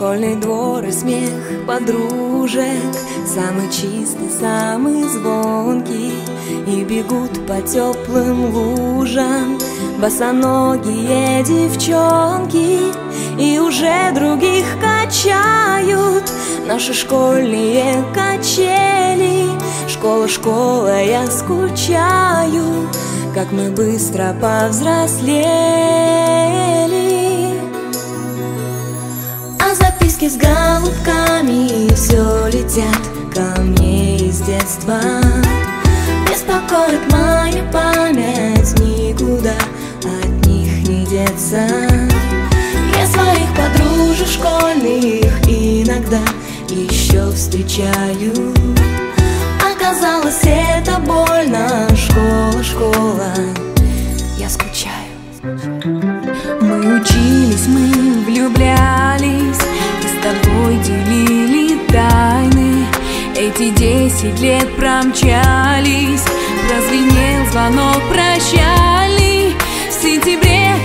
Школьный двор и смех подружек, самый чистый, самый звонкий. И бегут по теплым лужам босоногие девчонки, и уже других качают наши школьные качели. Школа, школа, я скучаю, как мы быстро повзрослели. А записки с голубками все летят ко мне из детства. Беспокоит моя память, никуда от них не деться. Я своих подружек школьных иногда еще встречаю. Оказалось, это больно. Школа, школа, я скучаю. Мы учились, мы влюблялись и с тобой делили тайны. Эти 10 лет промчались, прозвенел звонок прощальный. В сентябре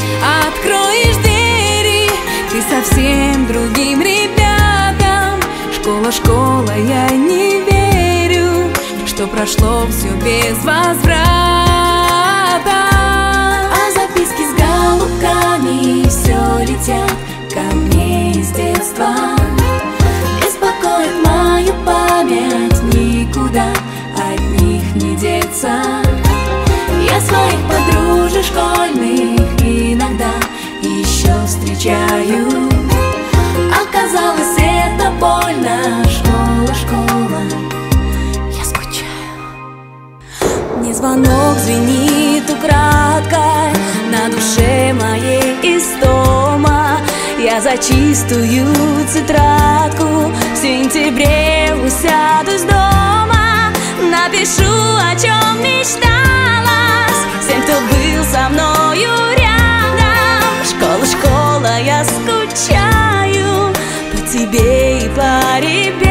откроешь двери ты совсем другим ребятам. Школа, школа, я не верю, что прошло все без возврата. А записки с голубками все летят ко мне из детства. Беспокоит мою память, никуда от них не деться. Я своих подружек школьных иногда еще встречаю. Оказалось, это больно. Школа, школа, я скучаю. Мне звонок звенит украдкой, на душе моей истома. Я за чистую тетрадку в сентябре усядусь дома. Напишу, о чем мечталась всем, кто был со мною рядом. Школа, школа, я скучаю по тебе и по ребятам.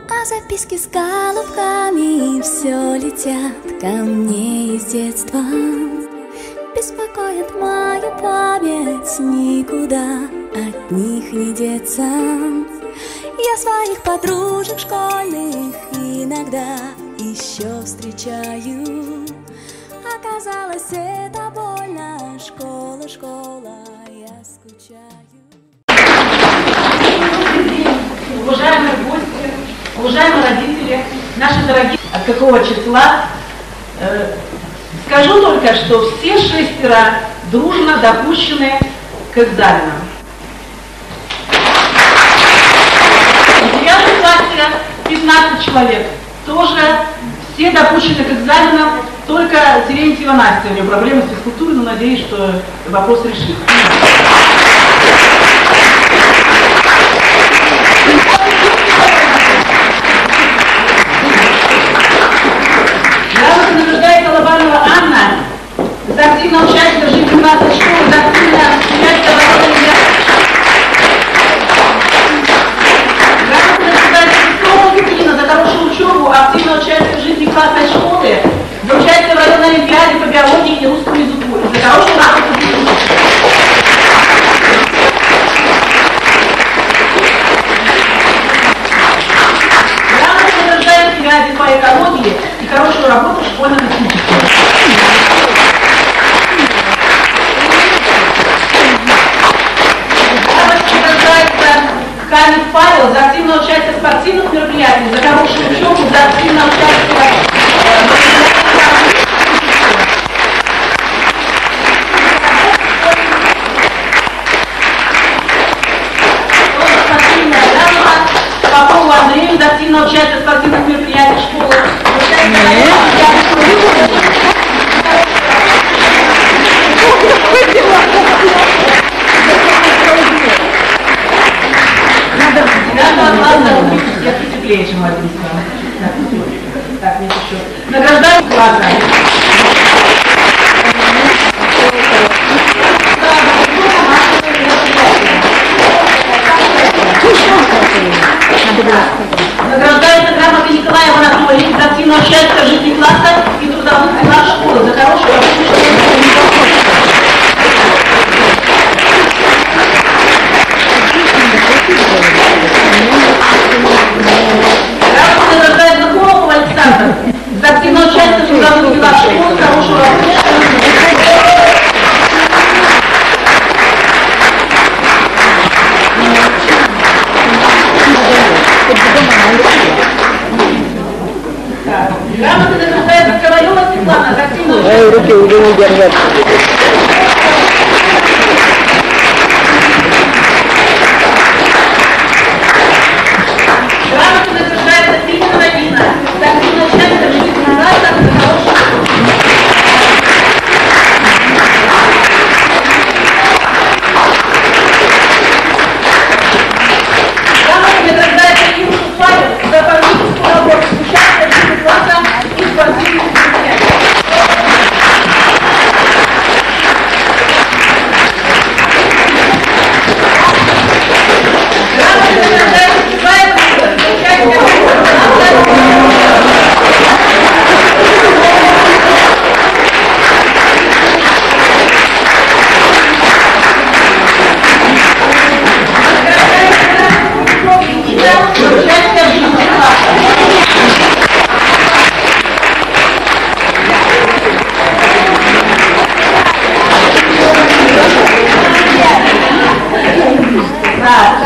А записки с голубками все летят ко мне из детства. Беспокоит мою память, никуда от них не деться. Я своих подружек школьных иногда еще встречаю. Оказалось, это больно. Школа, школа, я скучаю. Уважаемые гости, уважаемые родители, наши дорогие, от какого числа? Скажу только, что все 6 дружно допущены к экзаменам. В 9 классе 15 человек. Тоже все допущены к экзаменам, только Терентьева Настя, у нее проблемы с физкультурой, но надеюсь, что вопрос решится. Грамотно награждает Алабанова Анна за активное участие в жизни классной школы, за активное участие в обороне. Грамотно награждает Петрова Екатерина за хорошую учебу, активное участие в жизни классной школы, за участие в районной олимпиаде по биологии и русскому языку, и за хорошую работу. Грамотно награждает Тимяди по экологии и хорошую работу в школьном институте. ваш год хорошего работы. Грамота награждается Ковалева Светлана за активную... Руки уже не держат. Грамота награждается Пинина Нина за активное участие в жизни класса за хорошую... Грамота награждается Киру Шуфаев за политическую работу с участием в жизни класса и спортивных мероприятий.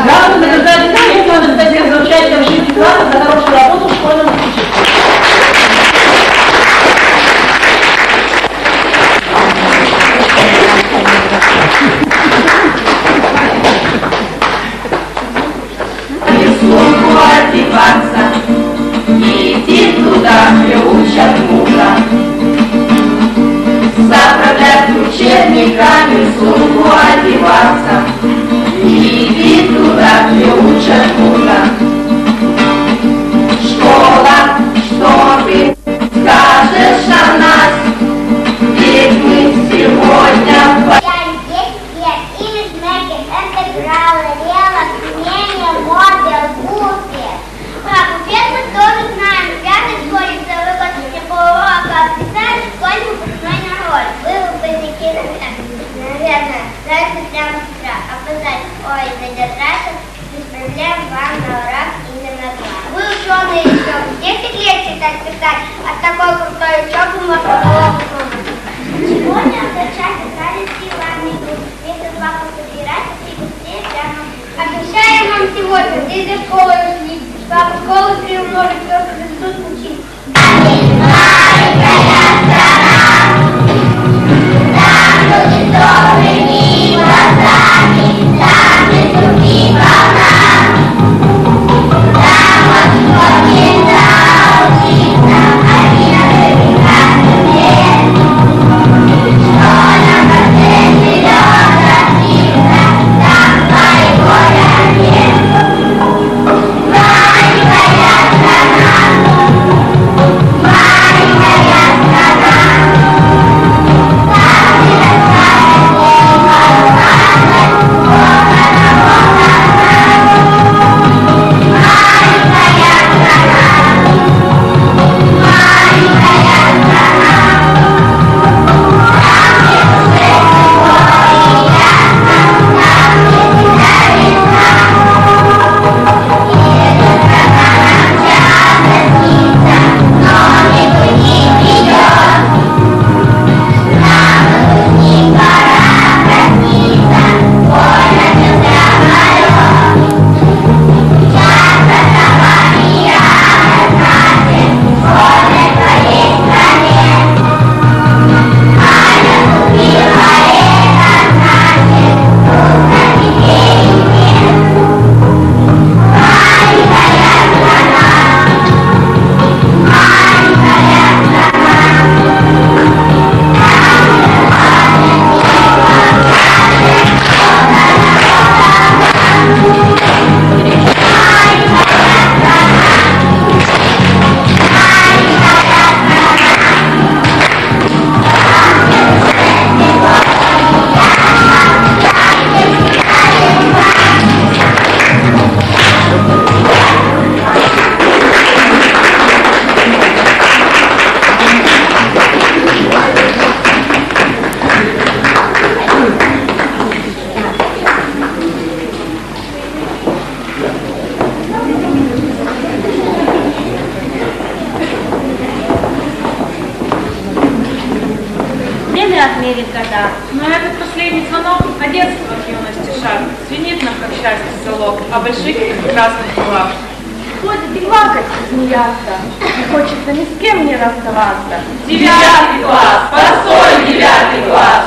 Грамота награждается Кирилл Анастасия за участие в жизни класса, за хорошую работу в школьном учительстве. Службу одеваться, иди туда, где учат мужа. Заправлять учебниками, службу одеваться, иди туда, где учат мужа. Школа, что ты скажешь о нас? Ведь мы сегодня... Я 10 лет, имидж мейкер, интегралы, релок, мнение, модел, буфет. Про буфет мы тоже знаем. В 5-й школе целый год теплого писали школьный выпускной народ. Вы выпускники, наверное, нравится прямо с утра. Опоздать, ой, задержаться, без проблем вам на урок именно два. Вы ученые еще 10 лет читать, писать, от такой крутой учебы можно было подумать. Сегодня начать играли с вами. Месяц-два пособирать и быстрее прямо. Обещаем вам сегодня, здесь за школой ушли, чтобы школу приумножить, все, что тут учить. Bye. отмерит года. Но этот последний звонок на детство к юности шаг. Звенит нам, как счастье залог, о больших и прекрасных делах. Ходит и плакать, смеяться, не хочется ни с кем не расставаться. 9 класс, постой, 9 класс,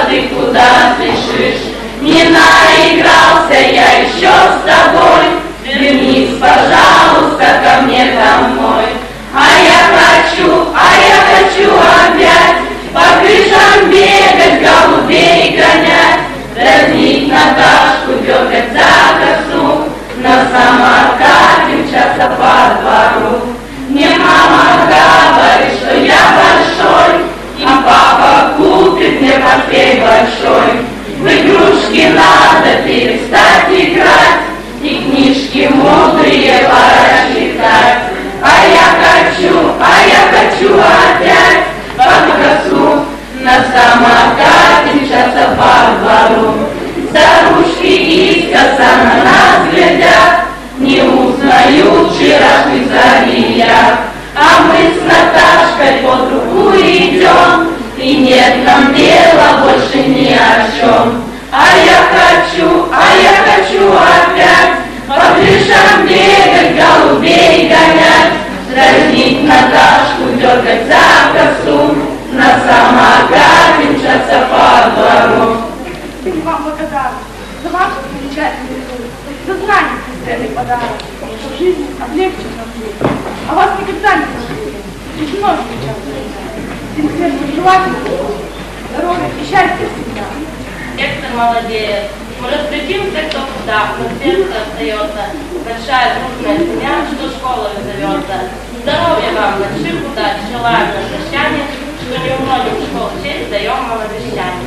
ты куда спешишь? Не наигрался я еще с тобой, вернись, пожалуйста, ко мне домой. А я хочу опять по крышам бегать, голубей гонять, дразнить Наташку, дергать за косу, на самокате мчаться по двору. Мне мама говорит, что я большой, и папа купит мне портфель большой. В игрушки надо перестать играть, и книжки мудрые пора читать. А я хочу опять по косу, на самокате мчаться по двору. Старушки искоса на нас глядят, не узнают вчерашних забияк. А мы с Наташкой под руку идем, и нет нам дела больше ни о чем. А я хочу опять по крышам бегать, голубей гонять, дразнить Наташку, дергать за косу, на самокате мчаться по двору. Мы вам благодарны за вашу замечательную жизнь, за знание бесценный подарок, что жизнь облегчит нам жизнь, а вас никогда не забудем, лишь множество часто. Всем светлым желательно, здоровья и счастья всегда. Директор молодеет, мы распределимся кто куда, но сердце остается, большая дружная семья, что школа зовется. Здоровья вам, больших удач, желаем на прощание, что не умножим школ честь, даем вам обещание.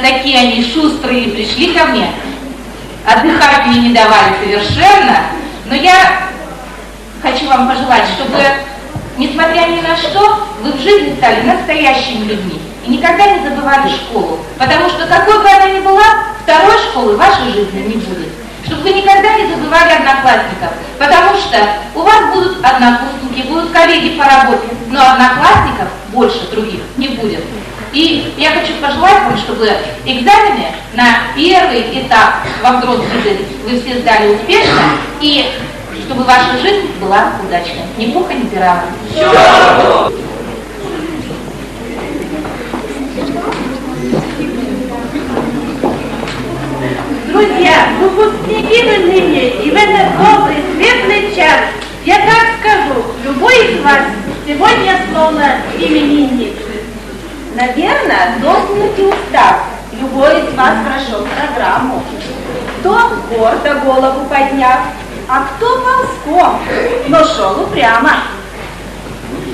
Такие они шустрые пришли ко мне, отдыхать мне не давали совершенно, но я хочу вам пожелать, чтобы, несмотря ни на что, вы в жизни стали настоящими людьми и никогда не забывали школу, потому что какой бы она ни была, второй школы в вашей жизни не будет. Чтобы вы никогда не забывали одноклассников, потому что у вас будут однокурсники, будут коллеги по работе, но одноклассников больше других не будет. И я хочу пожелать вам, чтобы экзамены на первый этап во взрослой жизни вы все сдали успешно, и чтобы ваша жизнь была удачной. Ни пуха, ни пера. Друзья, выпускники вы ныне, и в этот добрый, светлый час, я так скажу, любой из вас сегодня словно именинник. Наверное, до смерти устав, любой из вас прошел программу. Кто гордо голову подняв, а кто ползком, но шел упрямо.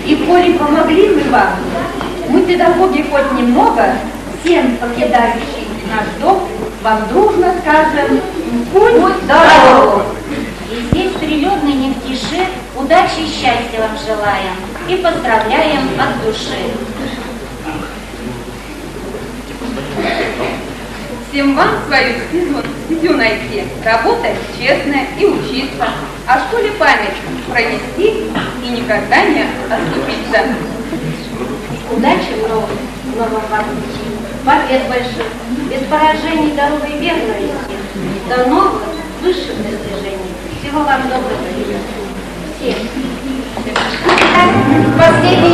И коли помогли мы вам, мы, педагоги, хоть немного, всем покидающим наш дом, вам дружно скажем «Путь здоров!» И здесь триллионной нефтиши удачи и счастья вам желаем и поздравляем от души. Всем вам свою стезю найти, работать честно и учиться, о школе память пронести и никогда не отступиться. Удачи в новом году, побед больших, без поражений дорогой верно идти, до новых высших достижений. Всего вам доброго, всем. Последний